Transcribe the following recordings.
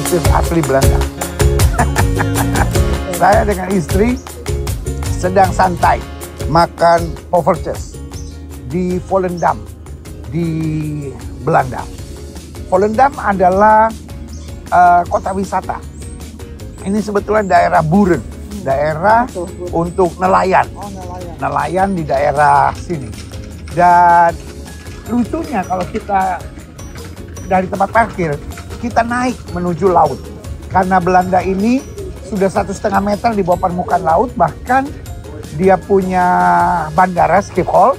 Povertjes asli Belanda. Saya dengan istri sedang santai makan Povertjes di Volendam di Belanda. Volendam adalah kota wisata. Ini sebetulnya daerah Buren, daerah untuk nelayan. Nelayan di daerah sini. Dan lucunya kalau kita dari tempat parkir, kita naik menuju laut. Karena Belanda ini sudah 1,5 meter di bawah permukaan laut, bahkan dia punya bandara Schiphol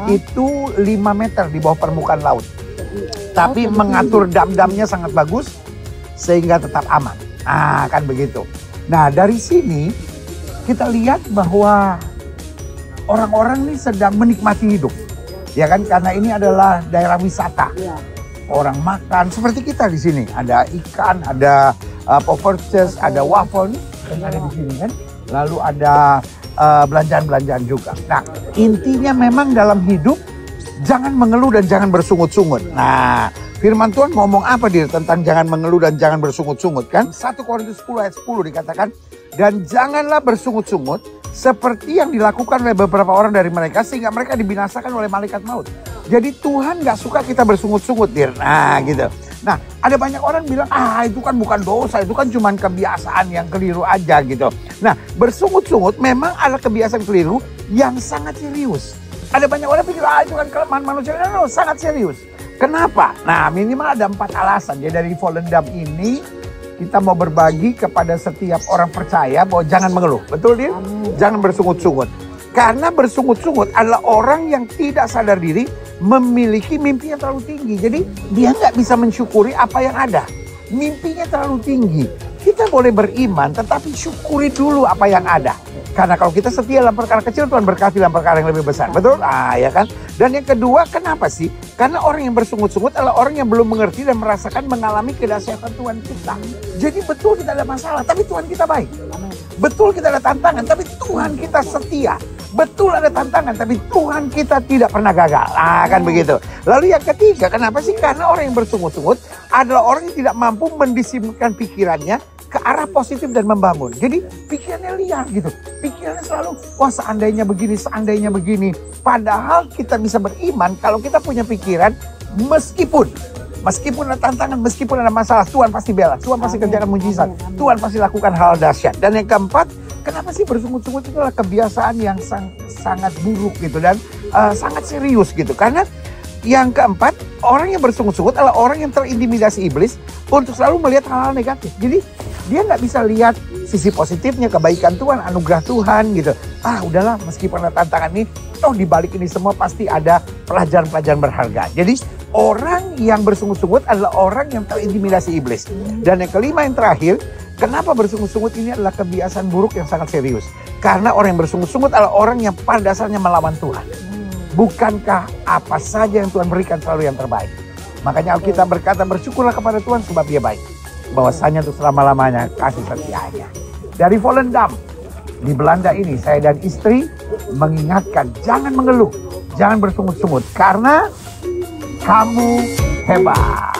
itu 5 meter di bawah permukaan laut. Tapi mengatur dam-damnya sangat bagus sehingga tetap aman. Nah, kan begitu. Nah, dari sini kita lihat bahwa orang-orang ini sedang menikmati hidup. Ya kan, karena ini adalah daerah wisata. Orang makan seperti kita di sini. Ada ikan, ada Povertjes, ada waffle yang ada di sini kan. Lalu ada belanjaan-belanjaan juga. Nah, intinya memang dalam hidup jangan mengeluh dan jangan bersungut-sungut. Nah, firman Tuhan ngomong apa dia tentang jangan mengeluh dan jangan bersungut-sungut kan? 1 Korintus 10 ayat 10 dikatakan, dan janganlah bersungut-sungut seperti yang dilakukan oleh beberapa orang dari mereka sehingga mereka dibinasakan oleh malaikat maut. Jadi Tuhan gak suka kita bersungut-sungut, Dir. Nah, gitu. Nah, ada banyak orang bilang, itu kan bukan dosa, itu kan cuma kebiasaan yang keliru aja gitu. Nah, bersungut-sungut memang ada kebiasaan keliru yang sangat serius. Ada banyak orang pikir, itu kan kelemahan manusia. No, sangat serius. Kenapa? Nah, minimal ada 4 alasan. Jadi dari Volendam ini, kita mau berbagi kepada setiap orang percaya bahwa jangan mengeluh. Betul, Dir? Jangan bersungut-sungut. Karena bersungut-sungut adalah orang yang tidak sadar diri memiliki mimpi yang terlalu tinggi. Jadi dia nggak bisa mensyukuri apa yang ada. Mimpinya terlalu tinggi. Kita boleh beriman tetapi syukuri dulu apa yang ada. Karena kalau kita setia dalam perkara kecil, Tuhan berkati dalam perkara yang lebih besar. Betul? Ya kan? Dan yang kedua, kenapa sih? Karena orang yang bersungut-sungut adalah orang yang belum mengerti dan merasakan mengalami kedahsyatan Tuhan kita. Jadi betul kita ada masalah, tapi Tuhan kita baik. Betul kita ada tantangan, tapi Tuhan kita setia. Betul ada tantangan, tapi Tuhan kita tidak pernah gagal. Kan begitu. Lalu yang ketiga, kenapa sih? Karena orang yang bersungut-sungut adalah orang yang tidak mampu mendisiplinkan pikirannya ke arah positif dan membangun. Jadi pikirannya liar gitu. Pikirannya selalu, wah seandainya begini. Padahal kita bisa beriman kalau kita punya pikiran meskipun ada tantangan, meskipun ada masalah, Tuhan pasti bela. Tuhan pasti kerjakan mujizat. Tuhan pasti lakukan hal dahsyat. Dan yang keempat, kenapa sih bersungut-sungut itu adalah kebiasaan yang sangat buruk gitu dan sangat serius gitu. Karena yang keempat, orang yang bersungut-sungut adalah orang yang terintimidasi iblis untuk selalu melihat hal-hal negatif. Jadi dia nggak bisa lihat sisi positifnya, kebaikan Tuhan, anugerah Tuhan gitu. Udahlah, meskipun ada tantangan ini, di balik ini semua pasti ada pelajaran-pelajaran berharga. Jadi orang yang bersungut-sungut adalah orang yang terintimidasi iblis. Dan yang kelima, yang terakhir, kenapa bersungut-sungut ini adalah kebiasaan buruk yang sangat serius. Karena orang yang bersungut-sungut adalah orang yang pada dasarnya melawan Tuhan. Bukankah apa saja yang Tuhan berikan selalu yang terbaik? Makanya Alkitab berkata, bersyukurlah kepada Tuhan sebab Dia baik. Bahwasanya untuk selama-lamanya kasih setianya. Dari Volendam di Belanda ini, saya dan istri mengingatkan, jangan mengeluh, jangan bersungut-sungut, karena kamu hebat.